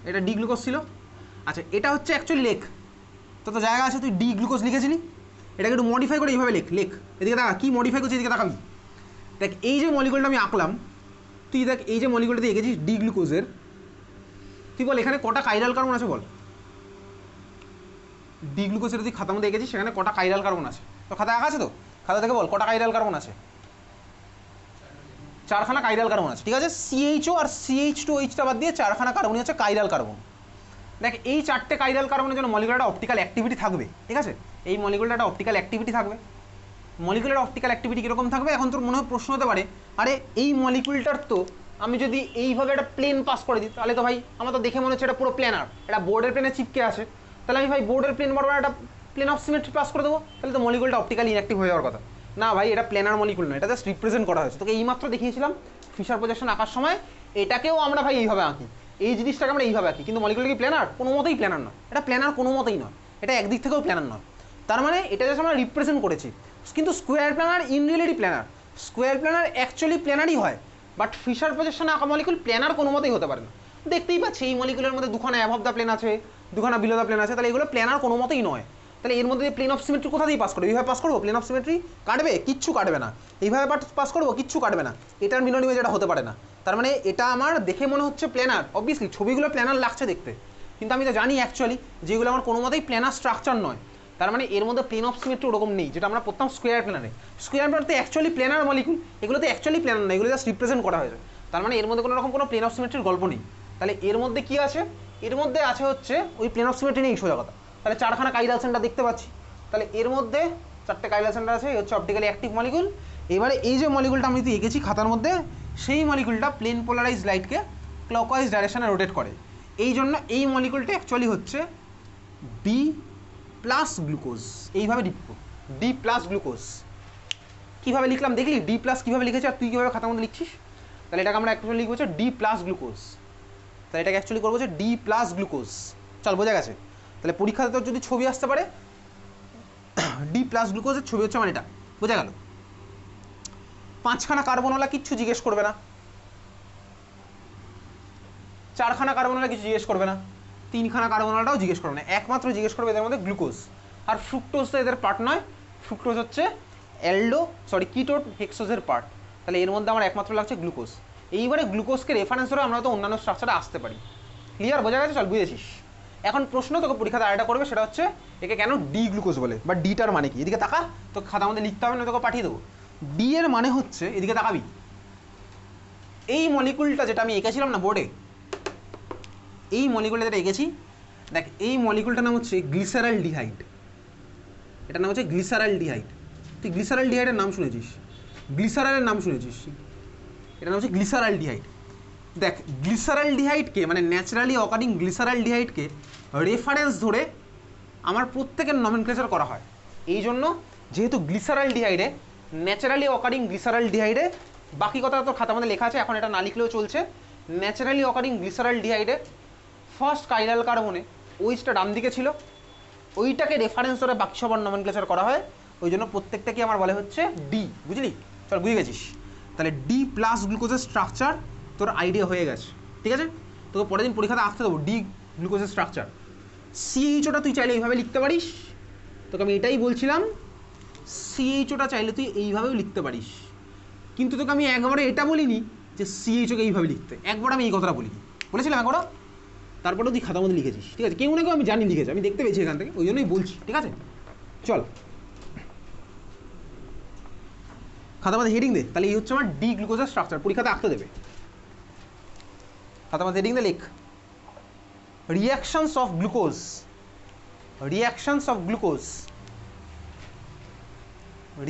এটা ডি গ্লুকোজ ছিল। আচ্ছা এটা হচ্ছে অ্যাকচুয়ালি লেখ, তো জায়গা আছে তুই ডি গ্লুকোজ লিখেছিলি, এটাকে একটু মডিফাই করে এইভাবে লেখ, লেখ এদিকে দেখা কী মডিফাই করছি, এদিকে তাকাবি। দেখ এই যে মলিকুলটা আমি আঁকলাম, তুই দেখ এই যে মলিকুলটা দিয়ে এঁকেছিস ডি গ্লুকোজের, তুই বল এখানে কটা কাইরাল কার্বন আছে বল। ডি গ্লুকোজের তুই খাতার মধ্যে এঁকেছিস, সেখানে কটা কাইরাল কার্বন আছে? তো খাতা আঁকা আছে তো, খাতা থেকে বল কটা কাইরাল কার্বন আছে। 4খানা কাইরাল কার্বন আছে, ঠিক আছে। সিএইচও আর সিএইচ2এইচটা বাদ দিয়ে 4খানা কার্বনই হচ্ছে কাইরাল কার্বন। দেখ এই 4টে কাইরাল কার্বনের জন্য মলিকুলার অপটিক্যাল অ্যাক্টিভিটি থাকবে, ঠিক আছে। এই মলিকুলার একটা অপটিক্যাল অ্যাক্টিভিটি থাকবে। মলিকুলার অপটিক্যাল অ্যাক্টিভিটি কীরকম থাকবে, এখন তোর মনে হয় প্রশ্ন হতে পারে, আরে এই মলিকুলটার তো আমি যদি এইভাবে একটা প্লেন পাস করে দিই, তাহলে তো ভাই আমার তো দেখে মনে হচ্ছে এটা পুরো প্ল্যানার, এটা বোর্ডের প্লেনে চিপকে আছে, তাহলে আমি ভাই বোর্ডের প্লেন বরাবর একটা প্লেন অফ সিমেট্রি পাস করে দেবো, তাহলে তো মলিকুলটা অপটিক্যালি ইনঅ্যাক্টিভ হয়ে যাওয়ার কথা। না ভাই, এটা প্ল্যানার মলিকুল নয়, এটা জাস্ট রিপ্রেজেন্ট করা হয়েছে। তোকে এইমাত্র দেখিয়েছিলাম ফিশার প্রজেকশন আঁকার সময়, এটাকেও আমরা ভাই এইভাবে আঁকি, এই জিনিসটাকে আমরা এইভাবে আঁকি, কিন্তু মলিকুলটা কি প্ল্যানার? কোনো মতেই প্ল্যানার নয়, এটা প্ল্যানার কোনো মতেই নয়, এটা একদিক থেকেও প্ল্যানার নয়। তার মানে এটা জাস্ট আমরা রিপ্রেজেন্ট করেছি, কিন্তু square planar in reality planar, square planar actually প্ল্যানারই হয়, বাট ফিশার প্রজেকশনে আঁকা মলিকুল প্ল্যানার কোনো মতেই হতে পারে না। দেখতেই পাচ্ছি এই মলিকুলের মধ্যে 2খানা অ্যাবভ দ্য প্লেন আছে, 2খানা বিলো দ্য প্লেন আছে, তাহলে এগুলো প্ল্যানার কোনো মতেই নয়। তাহলে এর মধ্যে প্লেন অফ সিমেট্রি কোথা দিয়ে পাস করবে? এইভাবে পাস করবো? প্লেন অফ সিমেট্রি কাটবে? কিচ্ছু কাটবে না। এইভাবে পাস করবো? কিচ্ছু কাটবে না। এটার মিরর ইমেজ এটা হতে পারে না। তার মানে এটা আমার দেখে মনে হচ্ছে প্ল্যানার, অবভিয়াসলি ছবিগুলো প্ল্যানার লাগছে দেখতে, কিন্তু আমি তো জানি অ্যাকচুয়ালি যেগুলো আমার কোনো মতেই প্ল্যানার স্ট্রাকচার নয়, তার মানে এর মধ্যে প্লেন অফ সিমেট্রি ওরকম নেই, যেটা আমরা পড়তাম স্কোয়ার প্ল্যানারে। স্কোয়ার প্ল্যানারতে অ্যাকচুয়ালি প্ল্যানার মলিকুল, এগুলোতে অ্যাকচুয়ালি প্ল্যানার না, এগুলো জাস্ট রিপ্রেজেন্ট করা হয়েছে। তার মানে এর মধ্যে কোনো রকম কোনো প্লেন অফ সিমেট্রির গল্প নেই। তাহলে এর মধ্যে কি আছে? এর মধ্যে আছে হচ্ছে ওই প্লেন অফ সিমেট্রি নেই সোজা কথা। তাহলে 4খানা কাইরাল সেন্টার দেখতে পাচ্ছি। তাহলে এর মধ্যে 4টে কাইরাল সেন্টার আছে, এই হচ্ছে অপটিক্যালি অ্যাক্টিভ মলিকুল। এবারে এই যে মলিকুলটা আমি এঁকেছি খাতার মধ্যে, সেই মলিকুলটা প্লেন পোলারাইজ লাইটকে ক্লকওয়াইজ ডাইরেকশনে রোটেট করে। এই জন্য এই মলিকুলটা অ্যাকচুয়ালি হচ্ছে ডি প্লাস গ্লুকোজ। এইভাবে লিখব ডি প্লাস গ্লুকোজ। কীভাবে লিখলাম দেখলি? ডি প্লাস কীভাবে লিখেছি আর তুই কীভাবে খাতার মধ্যে লিখছিস? তাহলে এটাকে আমরা অ্যাকচুয়ালি লিখবো হচ্ছে ডি প্লাস গ্লুকোজ। তাহলে এটাকে অ্যাকচুয়ালি করবো হচ্ছে ডি প্লাস গ্লুকোজ। চল, বোঝা গেছে? তাহলে পরীক্ষাতে তোর যদি ছবি আসতে পারে ডি প্লাস গ্লুকোজের ছবি হচ্ছে মানে এটা, বোঝা গেল? 5খানা কার্বনওয়ালা কিচ্ছু জিজ্ঞেস করবে না, 4খানা কার্বনওয়ালা কিছু জিজ্ঞেস করবে না, 3খানা কার্বনওয়ালাটাও জিজ্ঞেস করবে না, একমাত্র জিজ্ঞেস করবে এদের মধ্যে গ্লুকোজ। আর ফ্রুক্টোজ তো এদের পার্ট নয়, ফ্রুক্টোজ হচ্ছে কিটোন হেক্সোজের পার্ট। তাহলে এর মধ্যে আমার একমাত্র লাগছে গ্লুকোজ। এইবারে গ্লুকোজকে রেফারেন্স ধরে আমরা তো অন্যান্য স্ট্রাকচারে আসতে পারি। ক্লিয়ার? বোঝা গেছে? চল, বুঝেছিস। এখন প্রশ্ন তোকে পরীক্ষাতে আরেকটা করবে, সেটা হচ্ছে একে কেন ডি গ্লুকোজ বলে, বা ডিটার মানে কি? এদিকে তাকা, তোকে খাতা আমাদের লিখতে হবে না, তোকে পাঠিয়ে দেবো। ডি এর মানে হচ্ছে, এদিকে তাকাবি, এই মলিকুলটা যেটা আমি এঁকেছিলাম না বোর্ডে, এই মলিকুলটা যেটা এঁকেছি, দেখ এই মলিকুলটার নাম হচ্ছে গ্লিসারালডিহাইড। এটার নাম হচ্ছে গ্লিসারালডিহাইড। তুই গ্লিসারালডিহাইডের নাম শুনেছিস, গ্লিসারলের নাম শুনেছিস, এটার নাম হচ্ছে গ্লিসারালডিহাইড। দেখ গ্লিসারালডিহাইডকে মানে ন্যাচারালি অকারিং গ্লিসারালডিহাইডকে রেফারেন্স ধরে আমার প্রত্যেকের নমেনক্লেচার করা হয়। এই জন্য যেহেতু গ্লিসারালডিহাইডে ন্যাচারালি অকারিং গ্লিসারালডিহাইডে, বাকি কথা তো খাতার মধ্যে লেখা আছে, এখন এটা না লিখলেও চলছে। ন্যাচারালি অকারিং গ্লিসারালডিহাইডে ফার্স্ট কাইরাল কার্বনে ওইচটা ডান দিকে ছিল, ওইটাকে রেফারেন্স ধরে বাকি সবার নমেনক্লেচার করা হয়। ওই জন্য প্রত্যেকটাকে আমার বলে হচ্ছে ডি। বুঝলি? চল, বুঝে গেছিস? তাহলে ডি প্লাস গ্লুকোজের স্ট্রাকচার তোর আইডিয়া হয়ে গেছে, ঠিক আছে? তোকে পরের দিন পরীক্ষাতে আসতে দেবো ডি গ্লুকোজের স্ট্রাকচার। সিএইচওটা তুই চাইলে এইভাবে লিখতে পারিস, তোকে আমি এটাই বলছিলাম। সিএইচওটা চাইলে তুই এইভাবেও লিখতে পারিস, কিন্তু তোকে আমি একবারে এটা বলিনি যে সিএইচওকে এইভাবে লিখতে, একবার আমি এই কথাটা বলিনি, বলেছিলাম একবার। তারপরেও তুই খাতার মধ্যে লিখেছিস, ঠিক আছে? কেউ না কেউ আমি জানি লিখেছি, আমি দেখতে পেয়েছি এখান থেকে, ওই জন্যই বলছি, ঠিক আছে? চল খাতার মধ্যে হেডিং দে, তাহলে এই হচ্ছে আমার ডি গ্লুকোজের স্ট্রাকচার, পরীক্ষাতে আঁকতে দেবে। খাতার মধ্যে হেডিং দে, লিখ reactions of glucose, reactions of glucose,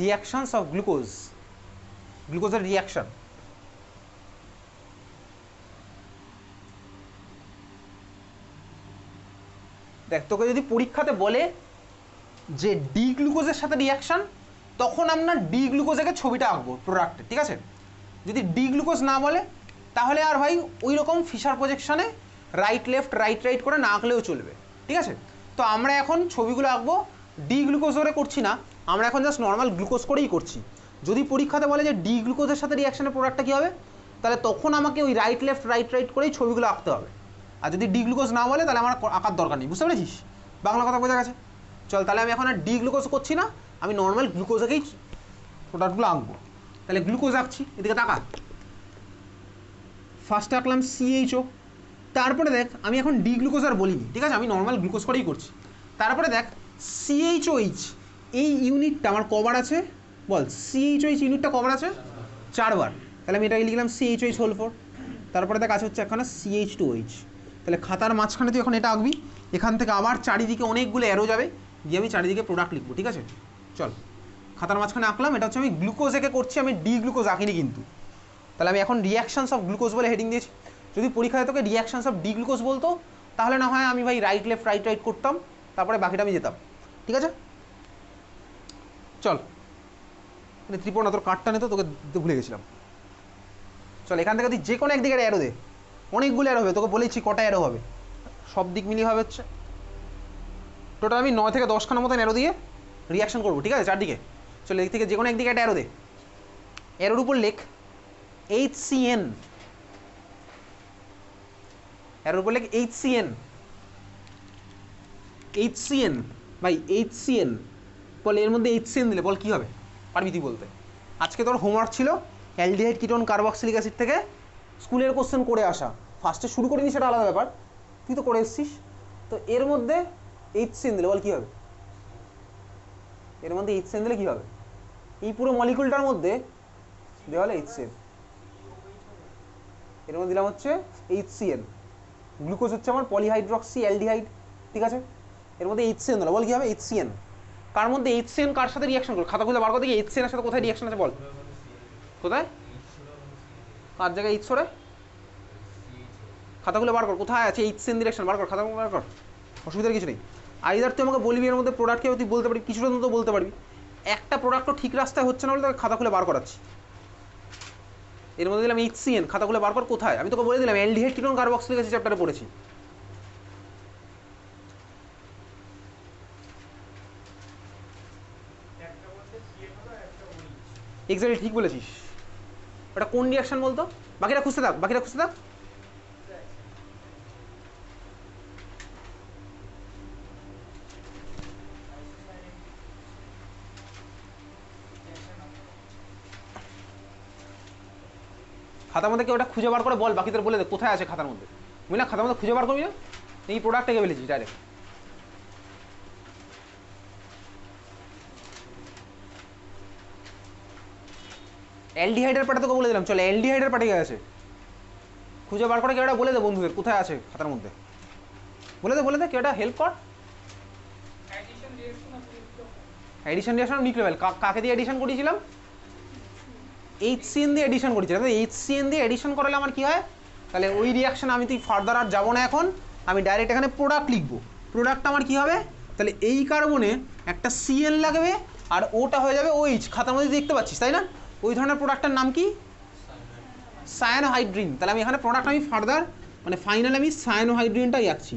reactions of glucose, গ্লুকোজের রিঅ্যাকশন। দেখ তোকে যদি পরীক্ষাতে বলে যে ডি গ্লুকোজের সাথে রিঅ্যাকশন, তখন আমরা ডি গ্লুকোজের ছবিটা আঁকবো প্রোডাক্টে, ঠিক আছে? যদি ডি গ্লুকোজ না বলে তাহলে আর ভাই ওই রকম ফিশার প্রজেকশনে রাইট লেফট রাইট রাইট করে না আঁকলেও চলবে, ঠিক আছে? তো আমরা এখন ছবিগুলো আঁকবো ডি গ্লুকোজ ধরে করছি না, আমরা এখন জাস্ট নর্মাল গ্লুকোজ করেই করছি। যদি পরীক্ষাতে বলে যে ডি গ্লুকোজের সাথে রিঅ্যাকশনের প্রোডাক্টটা কী হবে, তাহলে তখন আমাকে ওই রাইট লেফট রাইট রাইট করেই ছবিগুলো আঁকতে হবে। আর যদি ডি গ্লুকোজ না বলে তাহলে আমার আঁকার দরকার নেই, বুঝতে পেরেছিস? বাংলা কথা বোঝা গেছে? চল, তাহলে আমি এখন আর ডি গ্লুকোজ করছি না, আমি নর্মাল গ্লুকোজেকেই প্রোডাক্টগুলো আঁকবো। তাহলে গ্লুকোজ আঁকছি, এদিকে তাকা। ফার্স্টে আঁকলাম সিএইচও, তারপরে দেখ আমি এখন ডি গ্লুকোজ আর বলিনি, ঠিক আছে? আমি নর্মাল গ্লুকোজ করেই করছি। তারপরে দেখ সিএইচওইচ, এই ইউনিটটা আমার কবার আছে বল? সিএইচওইচ ইউনিটটা কবার আছে? 4বার। তাহলে আমি এটাকে লিখলাম সিএইচওইচ হোল 4। তারপরে দেখ আছে হচ্ছে একখানা CH2OH। তাহলে খাতার মাঝখানে তুই এখন এটা আঁকবি, এখান থেকে আবার চারিদিকে অনেকগুলো অ্যারো যাবে, গিয়ে আমি চারিদিকে প্রোডাক্ট লিখবো, ঠিক আছে? চল, খাতার মাঝখানে আঁকলাম, এটা হচ্ছে আমি গ্লুকোজ একে করছি, আমি ডি গ্লুকোজ আঁকিনি কিন্তু। তাহলে আমি এখন রিঅ্যাকশনস অফ গ্লুকোজ বলে হেডিং দিয়েছি। যদি পরীক্ষায় তোকে রিঅ্যাকশনস অফ ডি গ্লুকোজ বলতো, তাহলে না হয় আমি ভাই রাইট লেফট রাইট রাইট করতাম, তারপরে বাকিটা আমি যেতাম, ঠিক আছে? চল, ত্রিপর্ণা তোর কার্ডটা নিতে তোকে ভুলে গেছিলাম। চল, এখান থেকে তুই যে কোনো একদিকে অ্যারো দে, অনেকগুলো অ্যারো হবে, তোকে বলেছি কটা অ্যারো হবে, সব দিক মিলিয়ে হবে হচ্ছে টোটাল আমি 9 থেকে 10খানা মতন অ্যারো দিয়ে রিঅ্যাকশন করবো, ঠিক আছে? চারদিকে। চল, এদিক থেকে যে কোনো একদিকে একটা অ্যারো দে, অ্যারোর উপর লেখ HCN, অ্যারোর উপর লেখ HCN, HCN ভাই HCN। বল এর মধ্যে HCN দিলে বল কী হবে, পারবি তুই বলতে? আজকে তোর হোমওয়ার্ক ছিল অ্যালডিহাইড কিটোন কার্বক্সিলিক অ্যাসিড থেকে স্কুলের কোশ্চেন করে আসা। ফার্স্টে শুরু করিনি সেটা আলাদা ব্যাপার, তুই তো করে এসছিস। তো এর মধ্যে HCN দিলে বল কী হবে? এর মধ্যে HCN দিলে কি হবে, এই পুরো মলিকুলটার মধ্যে দেওয়া হলো HCN, এর মধ্যে দিলাম হচ্ছে HCN, গ্লুকোজ হচ্ছে আমার পলিহাইড্রক্সি অ্যালডিহাইড, ঠিক আছে, এর মধ্যে HCN দিলাম, বল কি হবে HCN, কার মধ্যে HCN কার সাথে রিঅ্যাকশন করবে, খাতা খুলে বার করে দেখি HCN এর সাথে কোথায় রিঅ্যাকশন আছে বল, কোথায়, কার জায়গায় H সরে, খাতা খুলে বার কর কোথায় আছে HCN ডিরেকশন, বার কর, খাতা বার কর, অসুবিধার কিছু নেই। আইদার তুই আমাকে বলবি এর মধ্যে প্রোডাক্টকে তুই বলতে পারবি, কিছুটা তো বলতে পারবি, একটা প্রোডাক্টও ঠিক রাস্তায় হচ্ছে না বলে তোকে খাতা খুলে বার করাচ্ছি। এর মধ্যে দিলাম HCN, খাতা খুলে বার কর কোথায়, আমি তোকে বলে দিলাম অ্যালডিহাইড কিটোন কার্বক্সিলিক অ্যাসিড চ্যাপ্টারে পড়েছি। এক্স্যাক্টলি ঠিক বলেছিস, ওটা কোন রিঅ্যাকশন বলতো, বাকিটা খুঁজতে থাক, বাকিটা খুঁজতে থাক। খাতার মধ্যে কেউ ওটা খুঁজে বার করে বল, বাকিদের বলে দে কোথায় আছে খাতার মধ্যে, বুঝলি না, খাতার মধ্যে খুঁজে বার করবি না, এই প্রোডাক্টটাকে বলেছিস ডাইরেক্ট। অ্যালডিহাইডের পার্টে তোকে বলে দিলাম, চল অ্যালডিহাইডের পার্টে আছে, খুঁজে বার করে কেউ একটা বলে দে বন্ধুদের কোথায় আছে খাতার মধ্যে, বলে দে কেউ একটা হেল্প কর। এডিশন রিঅ্যাকশন নিউক্লিওফাইল কাকে দিয়ে এডিশন করিয়েছিলাম, HCN দিয়ে এডিশন করেছিলাম, HCN দিয়ে এডিশন করালে আমার কি হয়, তাহলে ওই রিঅ্যাকশন আমি তুই ফার্দার আর যাবো না, এখন আমি ডাইরেক্ট এখানে প্রোডাক্ট লিখবো, প্রোডাক্টটা আমার কি হবে, তাহলে এই কার্বনে একটা CN লাগবে আর ওটা হয়ে যাবে OH, খাতার মধ্যে দেখতে পাচ্ছিস তাই না, ওই ধরনের প্রোডাক্টটার নাম কি, সায়ানোহাইড্রিন। তাহলে আমি এখানে প্রোডাক্ট আমি ফার্দার মানে ফাইনাল আমি সায়ানোহাইড্রিনটাই রাখছি,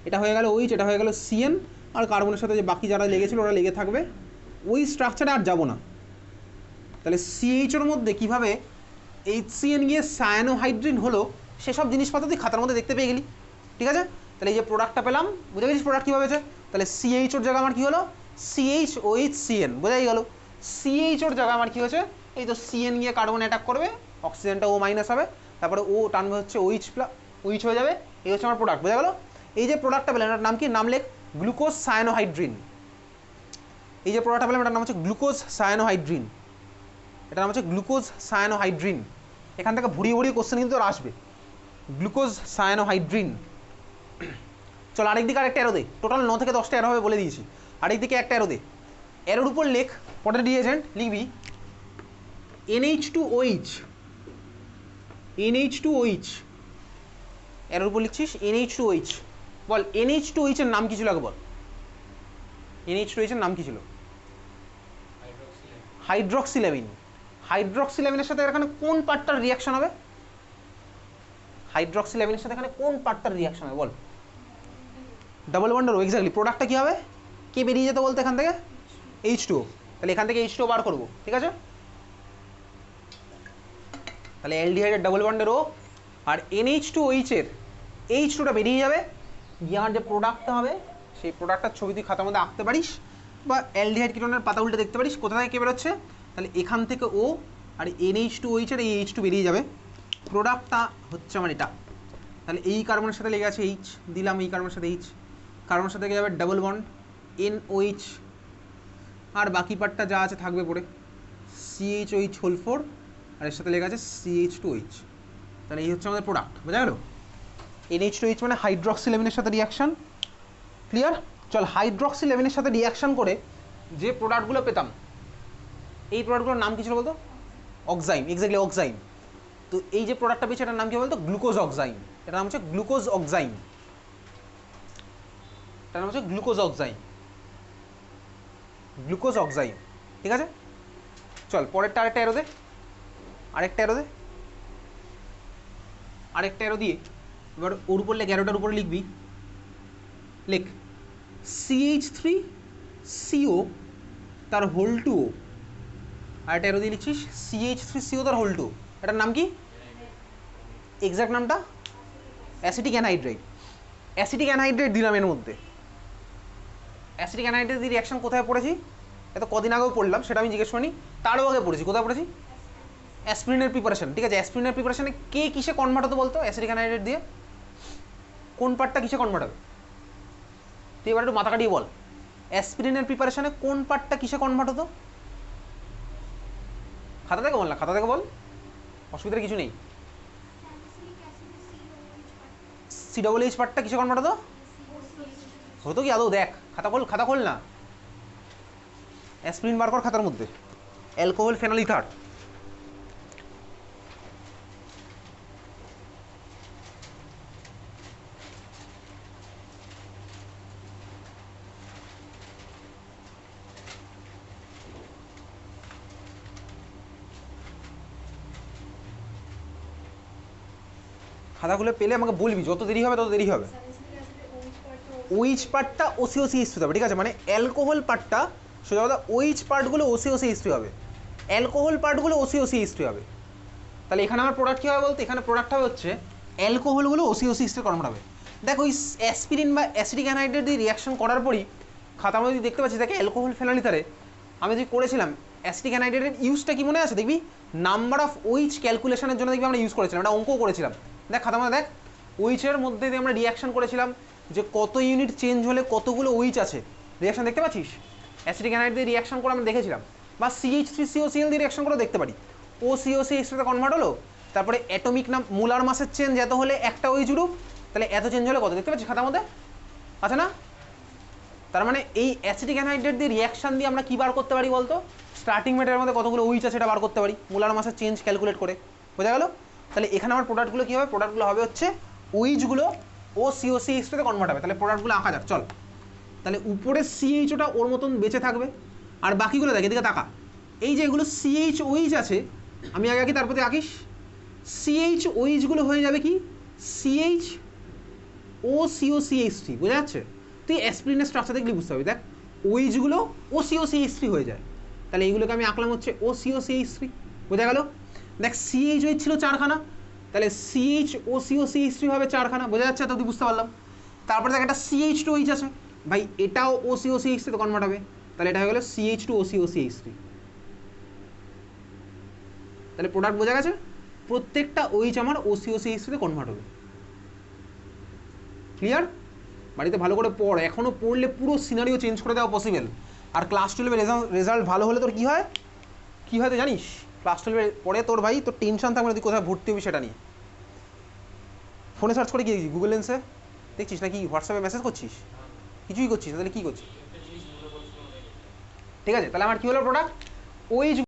এটা হয়ে গেল OH, এটা হয়ে গেল CN, আর কার্বনের সাথে যে বাকি যারা লেগেছিল ওরা লেগে থাকবে, ওই স্ট্রাকচারে আর যাবো না। তাহলে CHর মধ্যে কীভাবে HCN গিয়ে সায়ানোহাইড্রিন হলো সেসব জিনিসপত্র তুই খাতার মধ্যে দেখতে পেয়ে গেলি, ঠিক আছে। তাহলে এই যে প্রোডাক্টটা পেলাম, বুঝে গেছিস প্রোডাক্ট কীভাবে হয়েছে, তাহলে CHর জায়গা আমার কী হলো CHOHCN, বোঝাই গেল, CHর জায়গা আমার কী হয়েছে, এই তো CN গিয়ে কার্বন অ্যাটাক করবে, অক্সিজেনটা O মাইনাস হবে, তারপরে ও টানবে হচ্ছে OH হয়ে যাবে, এই হচ্ছে আমার প্রোডাক্ট, বোঝা গেল। এই যে প্রোডাক্টটা পেলাম এটার নাম কি, নাম লেখ গ্লুকোজ সায়ানোহাইড্রিন, এই যে প্রোডাক্টটা পেলাম এটার নাম হচ্ছে গ্লুকোজ সায়ানোহাইড্রিন, এটার নাম হচ্ছে গ্লুকোজ সায়ানোহাইড্রিন, এখান থেকে ভুড়িয়ে কোশ্চেন কিন্তু আসবে, গ্লুকোজ সায়ানোহাইড্রিন। চল আরেক দিকে আরেকটা অ্যারো দে, টোটাল 9 থেকে 10টা অ্যারো হবে বলে দিয়েছি, আরেক দিকে একটা অ্যারো দে, অ্যারোর উপর লেখ পটের রিএজেন্ট লিখবি NH2OH, NH2OH, অ্যারোর উপর লিখছিস NH2OH, বল NH2OH এর নাম কি ছিল আগে বল, NH2OH এর নাম কি ছিল, হাইড্রক্সিল্যামিন, হাইড্রক্সিল্যামিনের সাথে এখানে কোন পার্টটার রিঅ্যাকশন হবে, হাইড্রক্সিল্যামিনের সাথে এখানে কোন পার্টটার রিঅ্যাকশন হবে বল, ডাবল বন্ডের ও, এক্স্যাক্টলি, প্রোডাক্টটা কী হবে, কে বেরিয়ে যেতে বলতে এখান থেকে H2O, তাহলে এখান থেকে H2O বার করবো, ঠিক আছে, তাহলে অ্যালডিহাইডের ডাবল বন্ডের ও আর NH2OH এর H2টা বেরিয়ে যাবে, গিয়ে আমার যে প্রোডাক্টটা হবে সেই প্রোডাক্টটার ছবি তুই খাতার মধ্যে আঁকতে পারিস বা অ্যালডিহাইড কিটোনের পাতা উল্টে দেখতে পারিস কোথা থেকে কে বেরোচ্ছে, তাহলে এখান থেকে O আর NH2OH এর এই H2 বেরিয়ে যাবে, প্রোডাক্টটা হচ্ছে আমার এটা, তাহলে এই কার্বনের সাথে লেগে আছে H, দিলাম এই কার্বনের সাথে H, কার্বনের সাথে লেগে যাবে ডাবল বন্ড NOH, আর বাকি পার্টটা যা আছে থাকবে পড়ে CHOH হোল 4, আর এর সাথে লেগে আছে CH2OH, তাহলে এই হচ্ছে আমাদের প্রোডাক্ট, বোঝা গেল। NH2OH মানে হাইড্রক্সিল্যামিনের সাথে রিঅ্যাকশন, ক্লিয়ার। চল হাইড্রক্সিল্যামিনের সাথে রিঅ্যাকশন করে যে প্রোডাক্টগুলো পেতাম, এই প্রোডাক্টগুলোর নাম কি ছিল বলতো, অক্সাইম, এক্স্যাক্টলি অক্সাইম। তো এই যে প্রোডাক্টটা পেয়েছে এটার নাম কি বলতো, গ্লুকোজ অক্সাইম, এটার নাম হচ্ছে গ্লুকোজ অক্সাইম, এটার নাম হচ্ছে গ্লুকোজ অক্সাইম, গ্লুকোজ অক্সাইম, ঠিক আছে। চল পরেরটা আরেকটা অ্যারো দে, আরেকটা অ্যারো দে, আরেকটা অ্যারো দিয়ে এবার ওর উপর লেখ, অ্যারোটার উপরে লিখবি, লেখ CH3CO তার হোল 2O, আর একটা অ্যারো দিয়ে লিখছিস CH3CO তার হোল 2, এটার নাম কি, এক্সাক্ট নামটা অ্যাসিটিক অ্যানহাইড্রাইড, অ্যাসিটিক অ্যানহাইড্রাইড দিলাম এর মধ্যে, অ্যাসিটিক অ্যানহাইড্রাইড দিয়ে রিঅ্যাকশন কোথায় পড়েছি, এত কদিন আগেও পড়লাম সেটা আমি জিজ্ঞেস করিনি, তারও আগে পড়েছি, কোথায় পড়েছি, অ্যাসপিরিনের প্রিপারেশন, ঠিক আছে। অ্যাসপিরিনের প্রিপারেশনে কে কিসে কনভার্ট হতো বলতো, অ্যাসিটিক অ্যানহাইড্রাইড দিয়ে কোন পার্টটা কিসে কনভার্ট হবে, তুই এবার একটু মাথা কাটিয়ে বল, অ্যাসপিরিনের প্রিপারেশনে কোন পার্টটা কিসে কনভার্ট হতো? খাতা থেকে বল না, খাতা থেকে বল, অসুবিধার কিছু নেই। COOH পার্টটা কিসে কনভার্ট হতো? হতো কি আদৌ? দেখ খাতা খোল, খাতা খোল না, অ্যাসপিরিন বার কর খাতার মধ্যে, অ্যালকোহল ফেনল ইথার। খাতাগুলো পেলে আমাকে বলবি, যত দেরি হবে তত দেরি হবে। ওইচ পার্টটা ওসি হিস্ট্রি হবে, ঠিক আছে? মানে অ্যালকোহল পার্টটা সোজা কথা, ওইচ পার্টগুলো ওসি হিস্ট্রি হবে, অ্যালকোহল পার্টগুলো ওসি হিস্ট্রি হবে। তাহলে এখানে আমার প্রোডাক্ট কী হবে বলতে, এখানে প্রোডাক্ট হবে হচ্ছে অ্যালকোহলগুলো ওসি হিস্ট্রি কনভার্ট হবে। দেখো ওই অ্যাসপিরিন বা অ্যাসিডিক অ্যানহাইড্রেট দিয়ে রিয়াকশন করার পরই খাতা মধ্যে দেখতে পাচ্ছি, দেখে অ্যালকোহল ফেনল ইথারে আমি যদি করেছিলাম অ্যাসিডিক অ্যানহাইড্রেটের ইউজটা কি মনে আছে? দেখবি নাম্বার অফ ওইচ ক্যালকুলেশনের জন্য দেখবি আমরা ইউজ করেছিলাম, এটা অঙ্কও করেছিলাম। দেখ খাতা মধ্যে দেখ, ওইচের মধ্যে দিয়ে আমরা রিয়াকশন করেছিলাম যে কত ইউনিট চেঞ্জ হলে কতগুলো ওইচ আছে, রিয়াকশন দেখতে পাচ্ছিস? অ্যাসিডিক অ্যানহাইড্রেট দিয়ে রিয়াকশন করে আমরা দেখেছিলাম, বা CH3COCl দিয়ে রিয়াকশন করে দেখতে পারি। OCOC হিস্ট্রিতে কনভার্ট হলো, তারপরে অ্যাটমিক নাম মোলার মাসের চেঞ্জ এত হলে একটা ওইচ গ্রুপ, তাহলে এত চেঞ্জ হলে কত দেখতে পাচ্ছিস খাতার মধ্যে আছে না? তার মানে এই অ্যাসিডিক অ্যানহাইড্রেট দিয়ে রিয়াকশন দিয়ে আমরা কি বার করতে পারি বলতো? স্টার্টিং ম্যাটারের মধ্যে কতগুলো ওইচ আছে সেটা বার করতে পারি মোলার মাসের চেঞ্জ ক্যালকুলেট করে, বোঝা গেল? তাহলে এখানে আমার প্রোডাক্টগুলো কী হবে? প্রোডাক্টগুলো হবে হচ্ছে ওইচগুলো OCOC হিস্ট্রিতে কনভার্ট হবে। তাহলে প্রোডাক্টগুলো আঁকা যাক, চল। তাহলে উপরে CHOটা ওর মতন বেঁচে থাকবে, আর বাকিগুলো দেখ, এদিকে তাকা, এই যে এগুলো CHOH আছে, আমি আগে আঁকি তারপরে আঁকিস। CHOHগুলো হয়ে যাবে কি CHOCOCH3, বোঝা যাচ্ছে? তুই অ্যাসপিরিনের স্ট্রাকচার দেখলে বুঝতে পারবি, দেখ ওইচগুলো OCOCH3 হয়ে যায়, তাহলে এইগুলোকে আমি আঁকলাম হচ্ছে OCOCH3, বোঝা গেল? দেখ CHOH ছিল 4খানা, তাহলে CHOCOCH3 হবে 4খানা, বোঝা যাচ্ছে? তো তুই বুঝতে পারলাম। তারপরে দেখ একটা CH2H আছে, ভাই এটাও OCOCH3 তে কনভার্ট হবে, তাহলে এটা হয়ে গেল CH2OCOCH3। তাহলে প্রোডাক্ট বোঝা গেছে? প্রত্যেকটা ওইচ আমার OCOCH3 তে কনভার্ট হবে। ক্লিয়ার? বাড়িতে ভালো করে পড়, এখনও পড়লে পুরো সিনারিও চেঞ্জ করে দেওয়া পসিবল। আর ক্লাস 12-এ রেজাল্ট ভালো হলে তোর কী হয়, কী হয় তো জানিস? ক্লাস 12-এ পড়ে তোর ভাই তোর টেনশন থাকবে না তুই কোথায় ভর্তি হবি সেটা নিয়ে। ফোনে সার্চ করে কি দেখছিস? গুগল লেন্সে দেখছিস নাকি হোয়াটসঅ্যাপে মেসেজ করছিস? কিছুই করছিস না, তাহলে কী করছিস? ঠিক আছে, তাহলে আমার কী হলো প্রোডাক্ট? ওইচ